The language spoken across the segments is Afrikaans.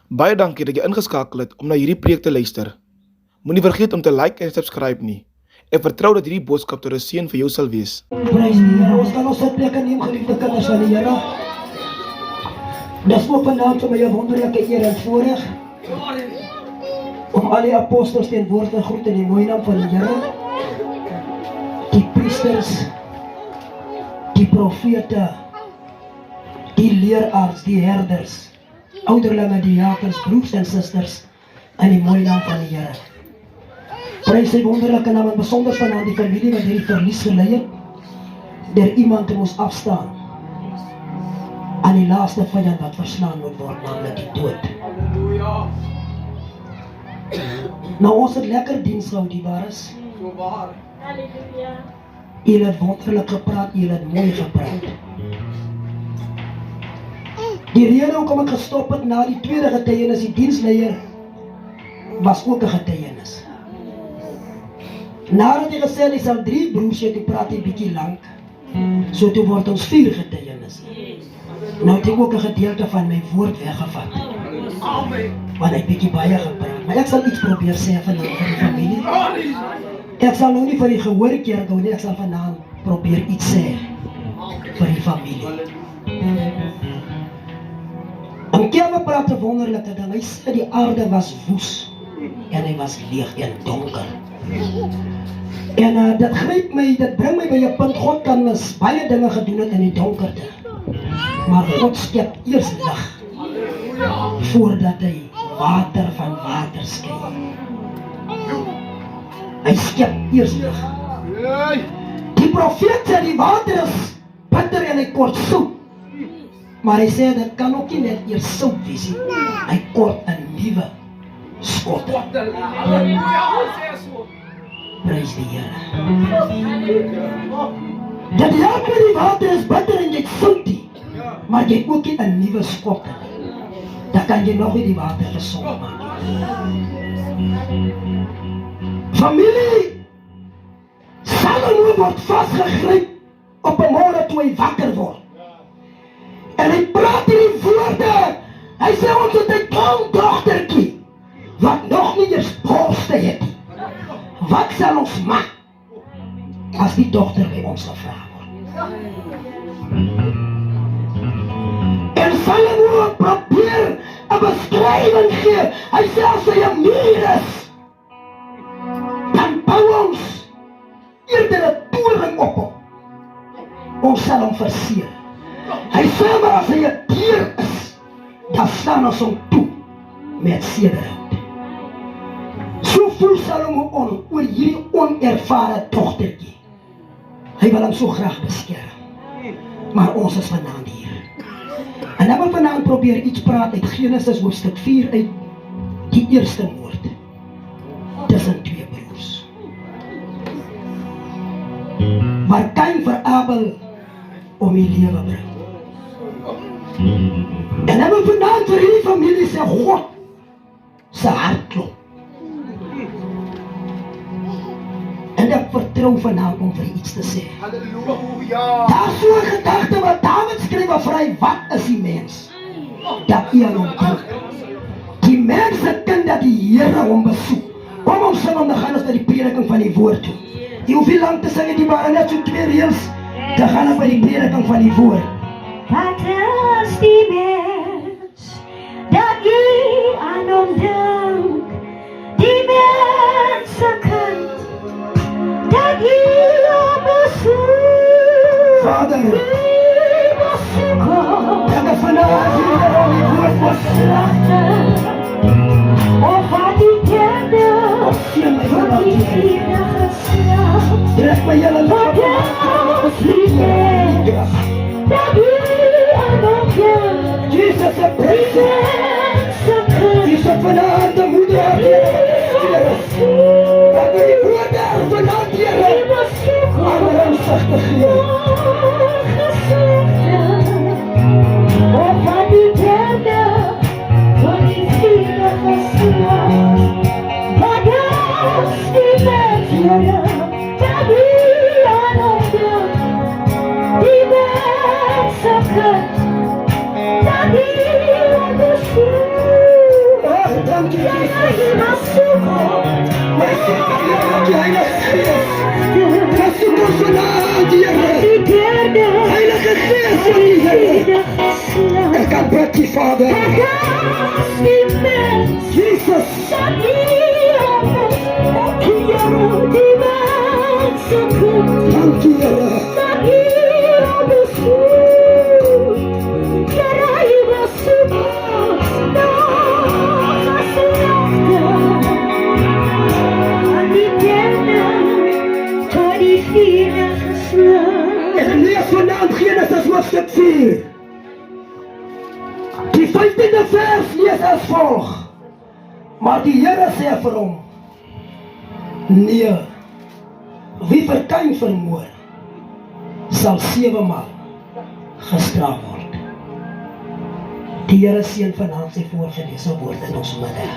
Baie dankie dat jy ingeskakel het om na hierdie preek te luister. Moenie vergeet om te like en subscribe nie. Ek vertrou dat hierdie boodskap tot 'n seën vir jou sal wees. Prys die Here. Ons kan ons sitplekke neem, geliefde kinders van die Here. Dis ook vanaand vir my 'n wonderlike eer en voorreg om al die apostels teenwoordig te groet in die mooi naam van die Here. Die priesters, die profete, die leeraars, die herders, ouderlinge, die diakens, broers en susters in die mooi naam van die Here. Prys sy wonderlike naam en besonder vanaand die familie wat hierdie verlies gelei het deur iemand te moes afstaan aan die laaste vyand wat verslaan moet word, naamlik die dood. Nou ons het lekker diens gehou, die waar is. Julle het wonderlik gepraat, julle het mooi gepraat. Die rede hoekom ek gestop het na die tweede getuienis, die diensleier was ook 'n getuienis. Nadat hy gesê hy sal 3 broers hê, toe praat hy bietjie lank. So toe word ons 4 getuienis. Nou het ek ook 'n gedeelte van my woord weggevat. Want hy bietjie baie gepraat. Maar ek sal iets probeer sê vir die familie. Ek sal nou nie vir die gehoorkerk hou nie, ek sal vanaand probeer iets sê vir die familie. En Kevin praat 'n wonderlike ding. Hy sê die aarde was woes en hy was leeg en donker. En dit gryp my, dit bring my by 'n punt. God kan mis baie dinge gedoen het in die donkerte. Maar God skep eers lig voordat hy water van water skep. Hy skep eers lig. Die profeet sê die water is bitter en hy kort sout. Maar hy sê dit kan ook nie net eers sout wees nie. Hy kort 'n nuwe skot. Prys die Here. Dat help met die water is bitter en jy het sout nie. Maar jy het ook nie 'n nuwe skot nie. Dan kan jy nog nie die water gesond maak. Familie, Salomo word vasgegryp op 'n môre toe hy wakker word. En hy praat hierdie woorde. Hy sê ons het 'n klein dogtertjie wat nog nie eens borste het nie. Wat sal ons maak as die dogter by ons gevra word? En Salomo probeer 'n beskrywing gee. Hy sê as hy 'n muur is, dan bou ons eerder 'n toring op hom. Ons sal hom verseël. Hy sê maar as hy 'n dier is, dan staan ons hom toe met sederhout. So voel Salomo oor hierdie onervare dogtertjie. Hy wil hom so graag beskerm. Maar ons is vanaand hier. En dan wil vanaand probeer iets praat uit Genesis hoofstuk 4 uit die eerste moord tussen 2 broers. Waar Kain vir Abel om die lewe bring. En dan wil vanaand vir hierdie familie sê God se hart klop. En ek vertrou vanaand om vir iets te sê. Halleluja. Daar is so 'n gedagte wat Dawid skryf of hy, wat is die mens? Dat hy aan hom dink. Die mens se kind dat die Here hom besoek. Kom ons sing om te gaan ons na die prediking van die woord toe. Jy hoef nie lang te sing nie, maar net so 2 reëls te gaan op by die prediking van die woord. Wat is die mens dat jy aan hom dink? Die mens se kind dat jy hom besoek. Vader, Jy besoek hom. ek is vanaand hier om die woord te Slachter, of wat die kende, sien my wat vanaand die hier. enige slaap. Trek my julle Wat is die mens dat jy aan hom dink? Jesus se Die prys. mens se kind. Die se vanaand de moeder. Dat we die woorde vanaand Here aan ons sagte gee. My Vader, die Heilige Gees. Versoek ons vanavond, Here. Heilige Gees van die Here. Ek aanbid U, Vader. Jesus. Dank U, Here. En lees vanavond Genesis hoofstuk 4. Die 15de vers lees as volg. Maar die Here sê vir hom: nee, wie vir Kain vermoor, sal 7 maal gestraf word. Die Here seën vanaand sy voorgelese woord in ons midde.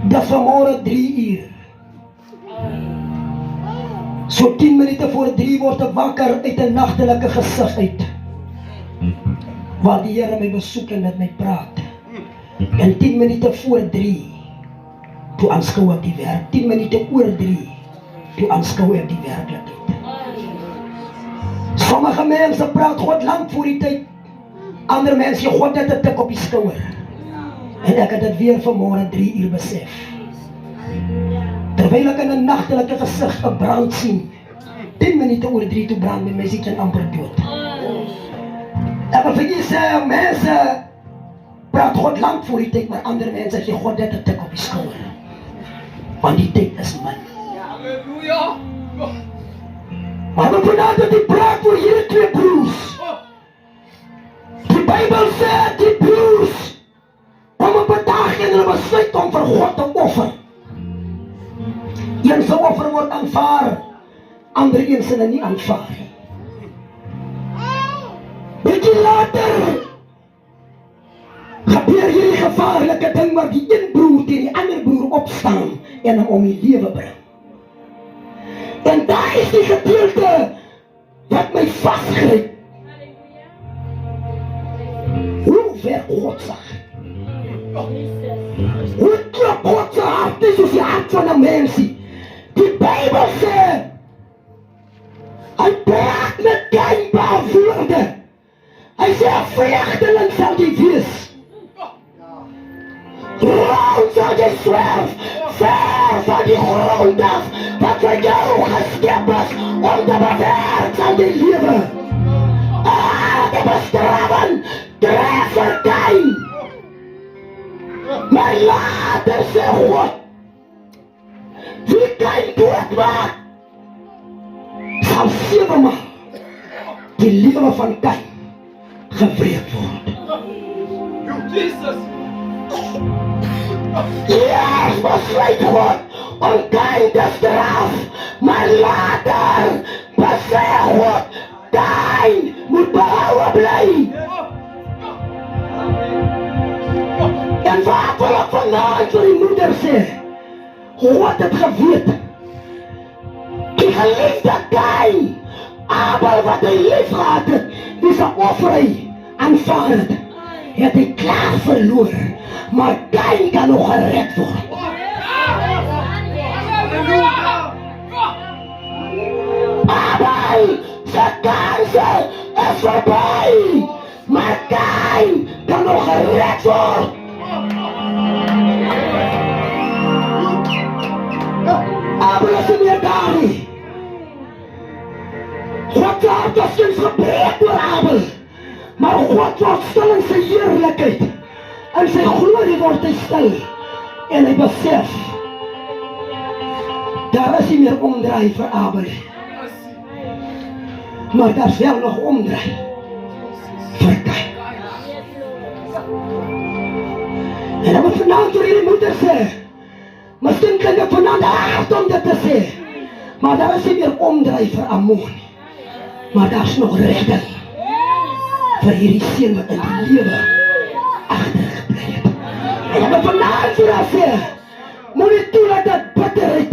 Dis vanmôre 3 uur. So 10 minute voor 3 word ek wakker uit 'n nagtelike gesig uit, waar die Here my besoek en met my praat. En 10 minute voor 3, toe aanskou ek die werk. 10 minute oor 3, toe aanskou ek die werklikheid. Sommige mense praat God lank voor die tyd, ander mense gee God net 'n tik op die skouer. En ek het dit weer vanmôre 3 uur besef. Terwyl ek in 'n nagtelike gesig 'n brand sien, 10 minute oor 3 toe brand my mens iets amper dood. Ek wil vir julle sê, mense praat God lank voor die tyd, maar ander mense gee God net 'n tik op die skouer. Want die tyd is min. Halleluja! Maar we vanaand dat die praat voor hierdie 2 broers. Die Bybel sê die broers kom op 'n dag en hulle besluit om vir God te offer. Een se offer word aanvaar, ander een se nie aanvaar. Bietjie later gebeur hierdie gevaarlike ding waar die een broer teen die ander broer opstaan en hom om die lewe bring. En daar is die gedeelte wat my vasgryp. Hoe ver God sag. Hoe klop God se hart is soos die hart van 'n mensie. Die Bybel sê, hy praat met kynbare woorde. Hy sê, 'n vluchteling sal jy wees. Rond sal jy swerf, ver van die grond af, wat vir jou geskep is, om te bewerk sal jy lewe. Te bestraffen, tref vir Kain. Maar later sê God, wie Kain doodmaak, sal 7 maal die lewe van Kain gewreed word. Jesus! Eers besluit God om Kain te straf, maar later besê God, Kain moet behoue bly. En wat wil ek vanaand vir die moeder sê? God het geweet, die geliefde Kain, Abel wat hy lief gehad het, die sy offer hy aanvaar het hy klaar verloor, maar Kain kan nog gered word. Abel se kanse is verby, maar Kain kan nog gered word. Abel is nie meer daar nie. God se hart was soms gebreek door Abel, maar God word stil in sy heerlikheid, en sy glorie word hy stil, en hy besef, daar is nie meer omdraai vir Abel, maar daar is wel nog omdraai vir Kain. En ek moet vanavond door hierdie moeder sê, miskien klink ek vanavond hard om dit te sê, maar daar is nie meer omdraai vir Ammon, maar daar is nog redding vir hierdie seun wat in die lewe agtergebly het. En ek moet vanavond vir haar sê, moet nie toelaat dat bitterheid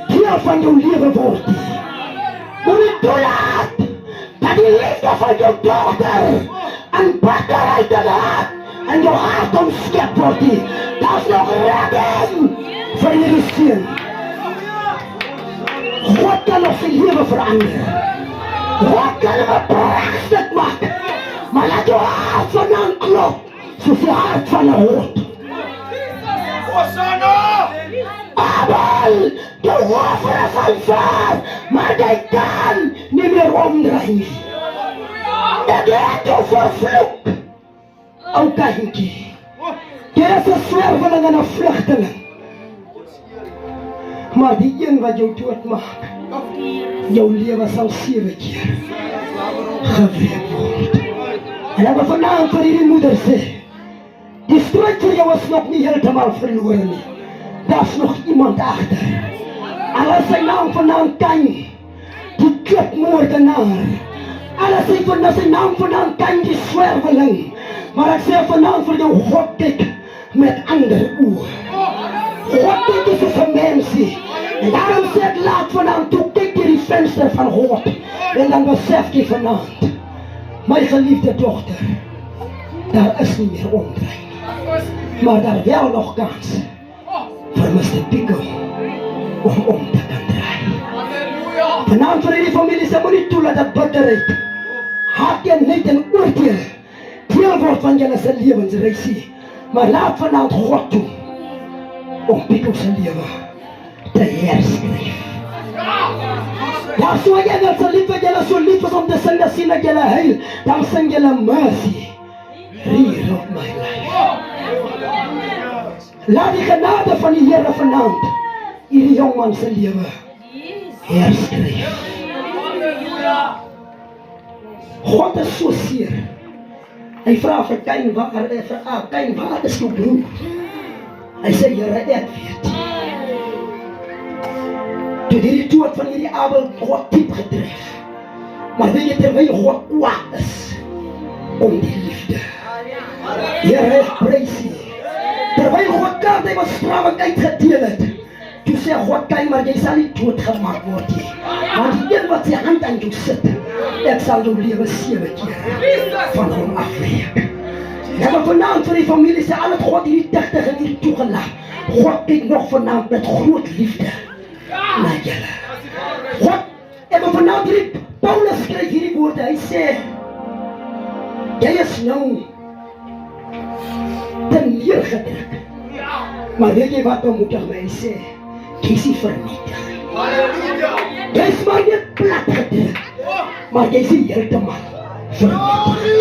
deel van jou lewe word nie. Moet nie toelaat dat die liefde van jou dochter en bitterheid en haat en jou hart omskep word nie. Daar's nog redding vir hierdie seun. God kan nog sy lewe verander. God kan hom 'n pragtig maak. Maar laat jou hart vanaand klop, soos die hart van 'n hond. Abel, de offer van vader, maar hij kan niet meer omdraaien. Dat heeft jou vervloekt. O kindje, jy is een zwerveling en een vluchteling. Maar die een wat jou doodmaak, jou leven zal 7 keer gewreed worden. En dat we vanavond voor die moeder zeggen, die strijd voor jou is nog niet helemaal verloren nie. Daar's nog iemand achter. Alles sy naam vanavond kan, die klipmoordenaar. Alles sy naam vanavond kan, die zwerveling. Maar ek sê vanavond vir jou, God kyk met ander oor. God kyk is soos 'n mensie. En daarom sê ek laat vanavond toe kyk jy die venster van God. En dan besef jy vanavond, my geliefde dochter, daar is nie meer omdraai. Maar daar wel nog kans vir Mr. Pico om te kan draai. Vanavond vir die familie se moet nie toelaat dat bitterheid, haat en net en oordeel deel word van julle se lewensreisie. Maar laat vanavond God toe om Pico se lewe te herskryf. Ja, so jy wil se lief wat julle so lief is om te sing, dat sien dat julle huil, dan sing julle mercy. Rewrite my life. Laat die genade van die Here vanavond hierdie jongman se lewe herskryf. God is so seer. Hy vra vir Kain, waar is jou broer? Hy sê, Here, ek weet. Toe hierdie dood van hierdie Abel God diep gedryf. Maar weet jy, terwyl God kwaad is om die liefde. Here, ek prys U. Terwyl God kaart hy was strawig uitgedeel het, toe sê God, kyk maar, jy sal nie doodgemaak word nie. Want die een wat sy hand aan jou sit, ek sal jou lewe 7 keer van hom afleek. Ja, maar vanavond vir die familie sê, al het God hierdie digtig en hierdie toegelaat. God kyk nog vanavond met groot liefde na julle. God, en maar vanavond hierdie, Paulus skryf hierdie woorde, hy sê, jy is nou te neergedruk. Maar weet jy wat bemoedig my? Hy sê, jy is nie vernietig. Jy is maar net plat gedruk, maar jy is nie heeltemal vernietig.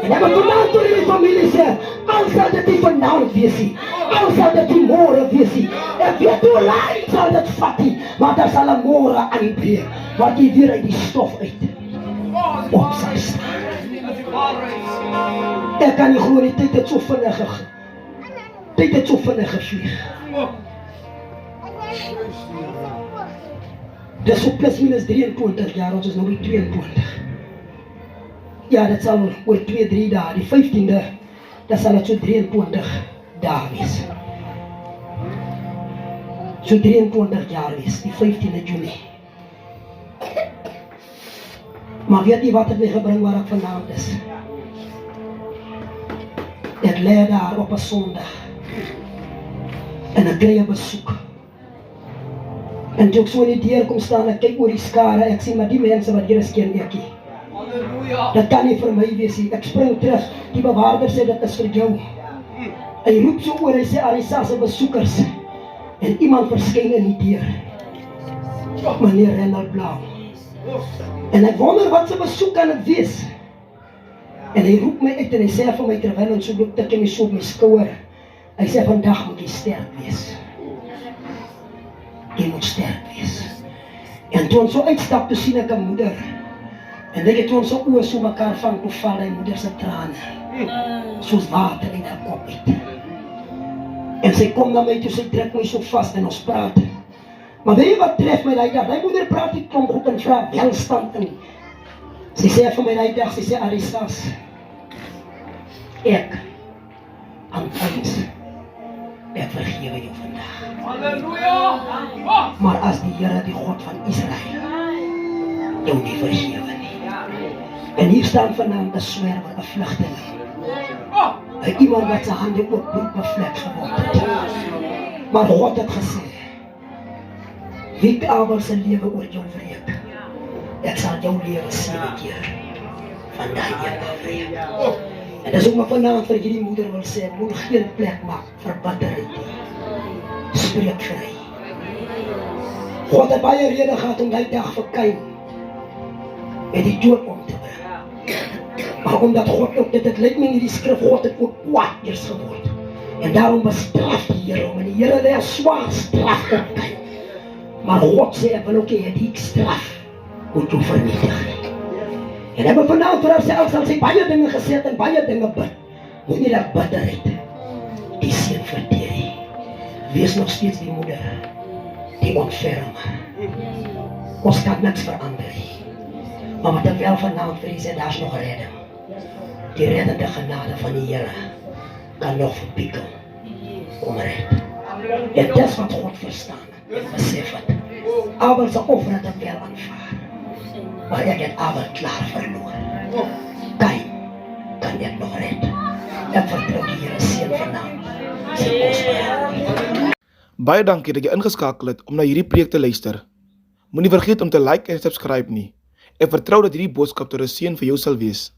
En ek wil vanavond door die familie sê, al sal dit nie vanavond wees nie, al sal dit nie môre wees nie, ek weet hoe lang sal dit vat nie, maar daar sal 'n môre aanbreek, wat jy weer uit die stof uit op sal staan. Ek kan nie glo die tyd het so vinnig gevlieg. Dis so plus minus 23 jaar, ons is nou by 22. Ja, dit sal oor 2-3 dae, die 15de, dat sal het so 23 dae wees. So 23 jaar wees, die 15de Junie. Maar weet jy wat het my gebring waar ek vanavond is? Ek lê daar op 'n Sondag en ek kry 'n besoek. En toe ek so in die deur kom staan, ek kyk oor die skare, ek sien maar die mense wat hier is ken ek nie. Dat kan nie vir my wees nie. Ek spring terug, die bewaarder sê dit is vir jou. Hy roep so oor, hy sê Arisa se besoekers. En iemand verskyn in die deur. Meneer Renald Blauw. En ek wonder wat sy besoek kan het wees. En hy roep my uit en hy sê vir my terwyl ons so tik my so op my skouer. Hy sê vandag moet jy sterk wees. Jy moet sterk wees. En toe ons so uitstap, toe sien ek 'n moeder. En weet jy, toe ons so oë so mekaar vang, toe val die moeder se trane soos water in haar kop uit. En sy kom na my toe, sy trek my so vas en ons praat. Maar weet jy wat tref my die dag? Die moeder praat die klomp goed en vra welstand in. Sy sê vir my die dag, sy sê Arisas, ek vergewe jou vandag. Halleluja! Maar as die Here, die God van Israel, jou nie vergewe nie. En hier staan vanavond 'n swerwer, 'n vlugteling. Hy iemand wat sy hande ook bloed bevlek geword het. Maar God het gesê, wie het Abel sy lewe oor jou wreek, ek sal jou lewe 7 keer van daai een afwreek. En dis ook maar vanaand vir hierdie moeder wil sê, moet geen plek maak vir bitterheid nie. Spreek vry. God het baie rede gehad om die dag vir Kain en die dood om te bring. Maar omdat God ook dit, het lyk my in die skrif, God het ook kwaad eers geword. En daarom bestraf die Here hom. En die Here lê 'n swaar straf op Kain. Maar God sê, ek wil ook hê die straf moet jou vernietig. En ek wil vanaand vir homself sal sy baie dinge gesê het en baie dinge bid. Moet nie dat bitterheid die seun verteer nie. Wees nog steeds die moeder, die ontfermer. Ons kan niks verander nie. Maar wat ek wel vanaand vir u sê, daar is nog redding. Die reddende genade van die Here kan nog vir Pico kom red. En dis wat God verstaan en besef het. Abel se offer het ek wel aanvaar. Maar ek het Abel klaar verloor. Kain kan ek nog red. Ek vertrou die Here seën vanaand. Sy kosbare. Baie dankie dat jy ingeskakel het om na hierdie preek te luister. Moenie vergeet om te like en subscribe nie. Ek vertrou dat hierdie boodskap tot 'n seën vir jou sal wees.